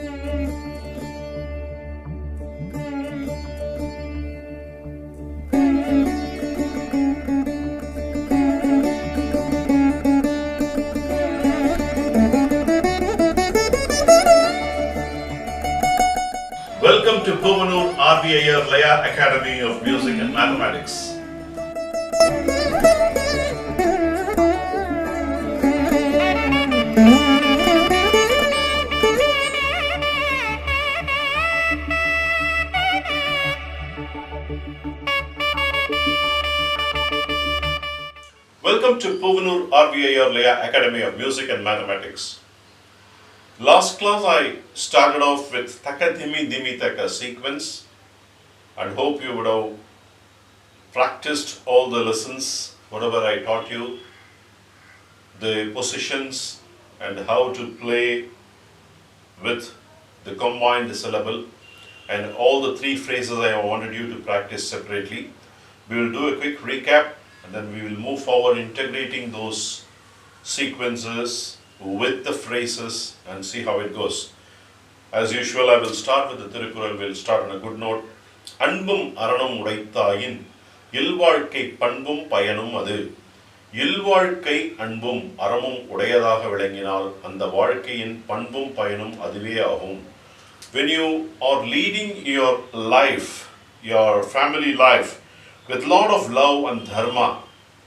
Welcome to PRV Iyer Laya Academy of Music and Mathematics. Welcome to PRV Iyer Laya Academy of Music and Mathematics. Last class I started off with Taka Dhimi Dhimi Taka sequence and hope you would have practiced all the lessons, whatever I taught you, the positions and how to play with the combined syllable and all the three phrases I wanted you to practice separately. We will do a quick recap and then we will move forward integrating those sequences with the phrases and see how it goes. As usual, I will start with the Thirukural. We will start on a good note. Anbum aranum udaithayin ilvaalkai panbum payanum adu. Ilvaalkai anbum aramum udayathaga vilanginal andha vaalkaiyin panbum payanum aduve agum. When you are leading your life, your family life with lot of love and dharma,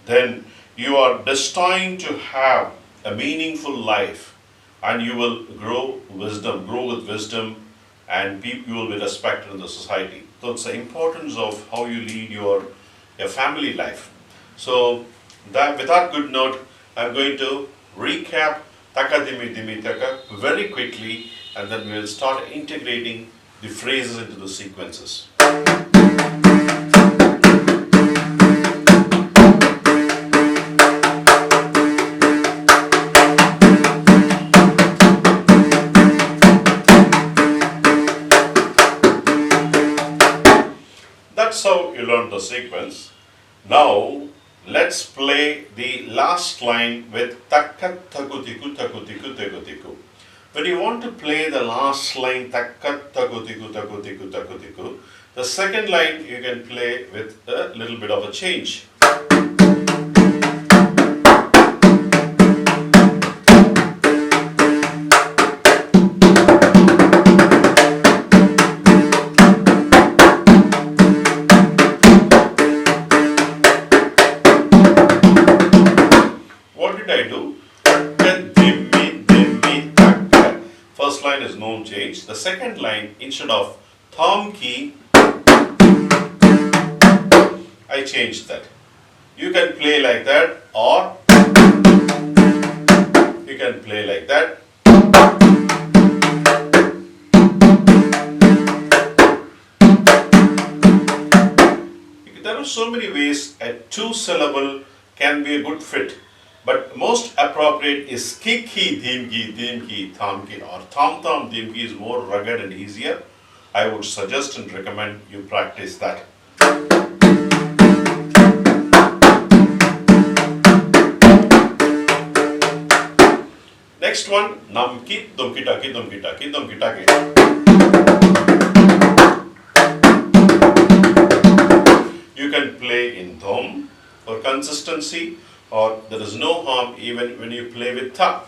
then you are destined to have a meaningful life and you will grow with wisdom and you will be respected in the society. So it's the importance of how you lead your family life. So that with that good note, I'm going to recap Taka Dhimi Dhimi Taka very quickly and then we will start integrating the phrases into the sequences. That's how you learn the sequence. Now let's play the last line with takka takutiku takutiku takutiku. When you want to play the last line takka takutiku takutiku takutiku, the second line you can play with a little bit of a change. First line is no change. The second line, instead of thumb key, I changed that. You can play like that or you can play like that. There are so many ways a two-syllable can be a good fit. But most appropriate is kiki, dhimki, thamki or tham dhimki is more rugged and easier. I would suggest and recommend you practice that. Next one, namki, dumkitaki, dumkitaki, dumkitaki. You can play in dhum for consistency. Or there is no harm even when you play with tha.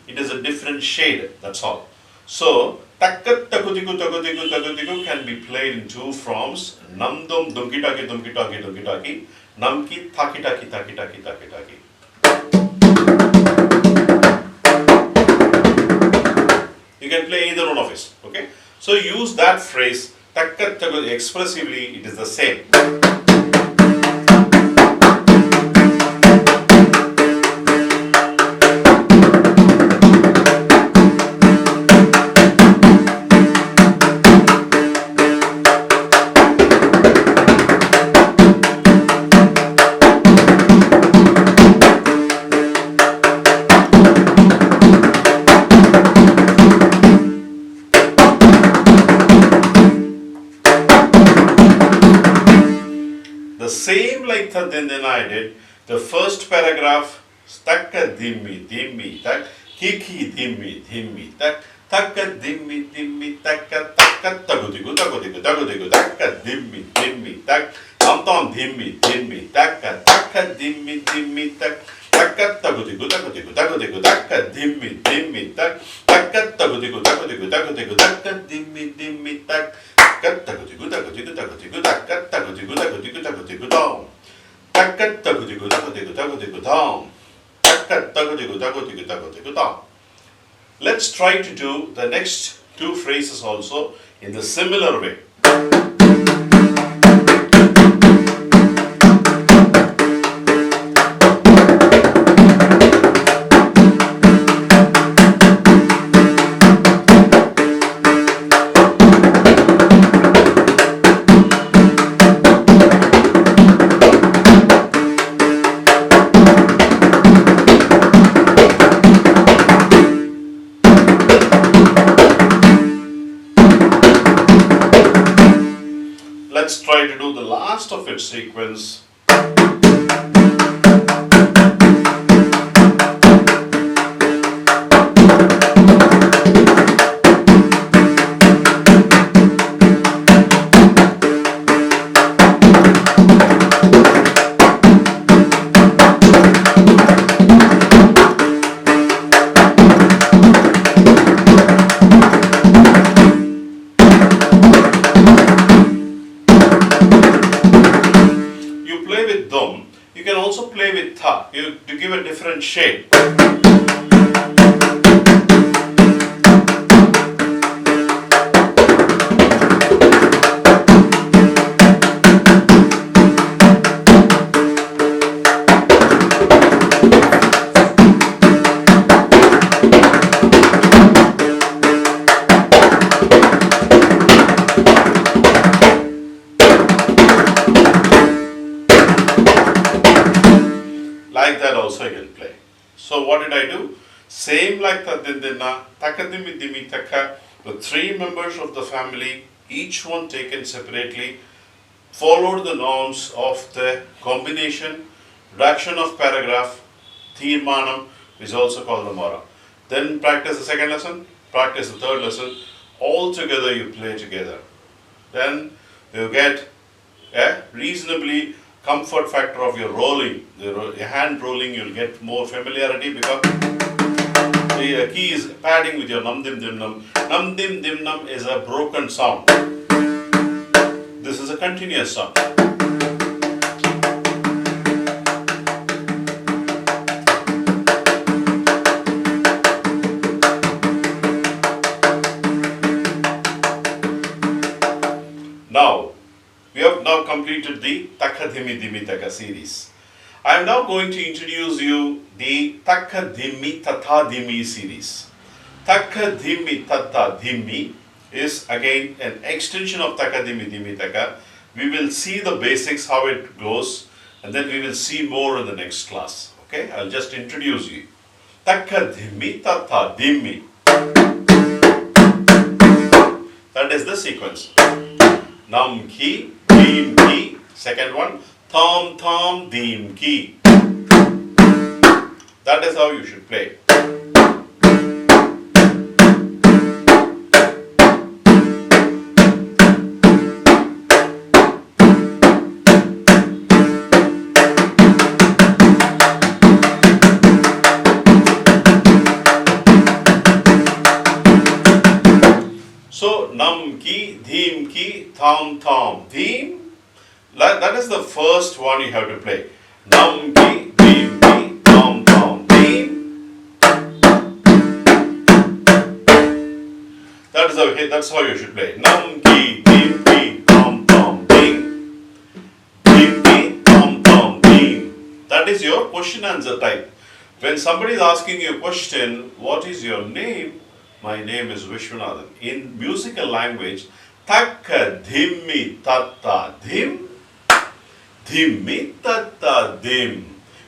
It is a different shade, that's all. So, takkat takutiku takutiku takutiku can be played in two forms. Namdum dumkitaki dumkitaki dumkitaki. Namki thakitaki thakitaki thakitaki. You can play either one of it, okay? So use that phrase, takkat takutiku, expressively it is the same. The same like then I did, the first paragraph, takka dhimmi dhimmi tak, Kiki dimmi dimmi tak taka dimmi dimmi taka taka tagudigu tagudigu tagudigu taka dimmi dimmi tak tom tom dimmi dimmi taka taka dimmi dimmi tak taka tagudigu tagudigu tagudigu taka dimmi dimmi tak taka tagudigu tagudigu tagudigu taka dimmi dimmi tak taka tagudigu tagudigu tagudigu taka tagudigu tagudigu tagudigu dom taka tagudigu tagudigu tagudigu dom. Let's try to do the next two phrases also in the similar way. Let's try to do the last of its sequence. You can also play with tha to give a different shape. Like that also I can play. So what did I do? Same like that dindina, takadimi dimi taka, the three members of the family, each one taken separately, followed the norms of the combination, reduction of paragraph, thirmanam, which is also called the mora. Then practice the second lesson, practice the third lesson, all together you play together. Then you get a reasonably comfort factor of your rolling, your hand rolling, you'll get more familiarity because the key is padding with your nam dim dim nam. Nam dim dim nam is a broken sound. This is a continuous sound. Now, we have now completed the Taka Dhimi Dhimi Taka series. I am now going to introduce you the Taka Dhimi Tata Dhimi series. Taka Dhimi Tata Dhimi is again an extension of Taka Dhimi Dhimi Taka. We will see the basics, how it goes, and then we will see more in the next class. Okay, I'll just introduce you. Taka Dhimi Tata Dhimi. That is the sequence. Nam ki, dim ki, second one, thom thom dim ki. That is how you should play. So, nam ki, dhim ki, thom thom dhim. That is the first one you have to play. Nam ki, dhim ki, thom thom dhim. That's how you should play. Nam ki, dhim ki, thom thom dhim. Dhim ki, thom thom dhim. That is your question answer type. When somebody is asking you a question, what is your name? My name is Vishwanathan. In musical language, Taka dhimmi tata dhim. Dhimmi tata dhim.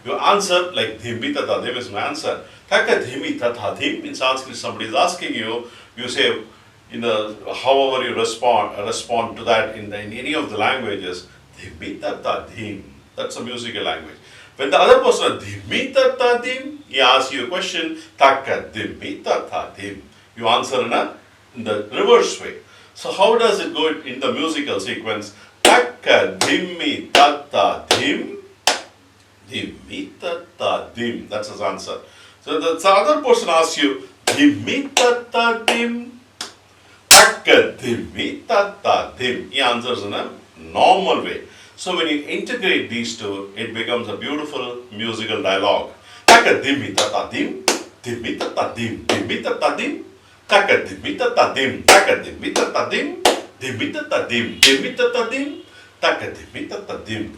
You answer like dhimmi tata dhim is my answer. Taka dhimmi tata dhim. In Sanskrit, somebody is asking you, you say, however you respond to that in any of the languages, dhimmi tata dhim. That's a musical language. When the other person dhimi tata dim, he asks you a question, taka dhimi tata dim. You answer in the reverse way. So how does it go in the musical sequence? Taka dhimi tata dim, dhimi tata dim. That's his answer. So the other person asks you, dhimi tata dim, taka dhimi tata dim. He answers in a normal way. So when you integrate these two, it becomes a beautiful musical dialogue. Taka dhimi tata dim, dhimi tata dim, dhimi tata dim, taka dhimi tata dim, taka dhimi tata dim, dhimi tata dim, dhimi tata dim, taka dhimi tata dim.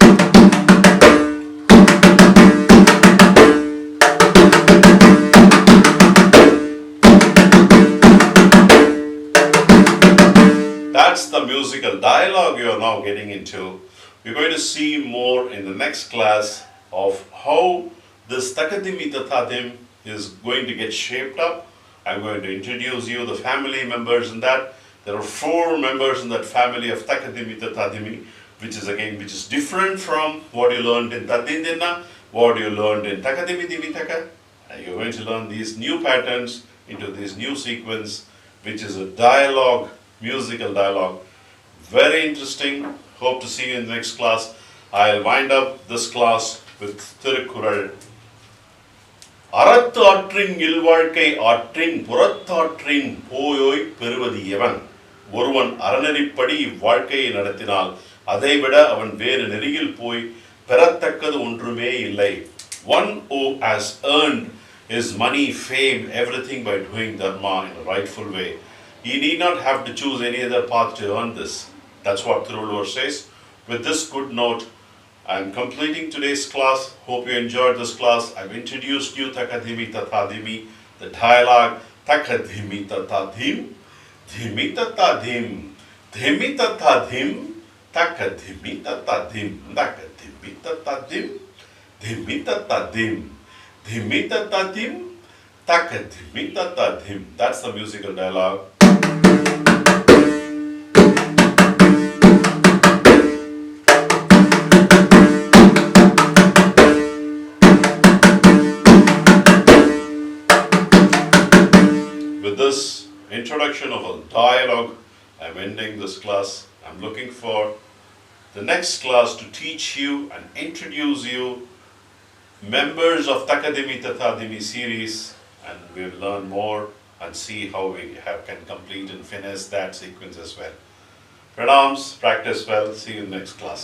That's the musical dialogue you are now getting into. We're going to see more in the next class of how this takadimi tatadim is going to get shaped up. I'm going to introduce you the family members in that. There are 4 members in that family of takadimi tatadimi, which is different from what you learned in tadindina, what you learned in takadimi dimitaka. You're going to learn these new patterns into this new sequence, which is a dialogue, musical dialogue. Very interesting. Hope to see you in the next class. I'll wind up this class with Thirukkural. Arathu aatrin ilvazhkai aatrin purathaatrin poyoi peruvathu evan. ஒருவன் அறநெறிப்படி இவ்வாழ்க்கையை நடத்தினால் அதைவிட அவன் வேறு நெறியில் போய் பெறத்தக்கது ஒன்றுமே இல்லை. One who has earned his money, fame, everything by doing dharma in a rightful way. He need not have to choose any other path to earn this. That's what Thiruvallur says. With this good note, I'm completing today's class. Hope you enjoyed this class. I've introduced you Takadhimi Tatadhimi, the dialogue Takadhimi Tatadhim, Dhimi Tatadhim, Dhimi Tatadhim, Takadhimi Tatadhim, Takadhimi Tatadhim, Dhimi Tatadhim, Dhimi Tatadhim, Takadhimi Tatadhim. That's the musical dialogue. With this introduction of a dialogue, I'm ending this class. I'm looking for the next class to teach you and introduce you members of Takadimi Tatadimi series, and we'll learn more and see how we can complete and finish that sequence as well. Pranams, practice well. See you in the next class.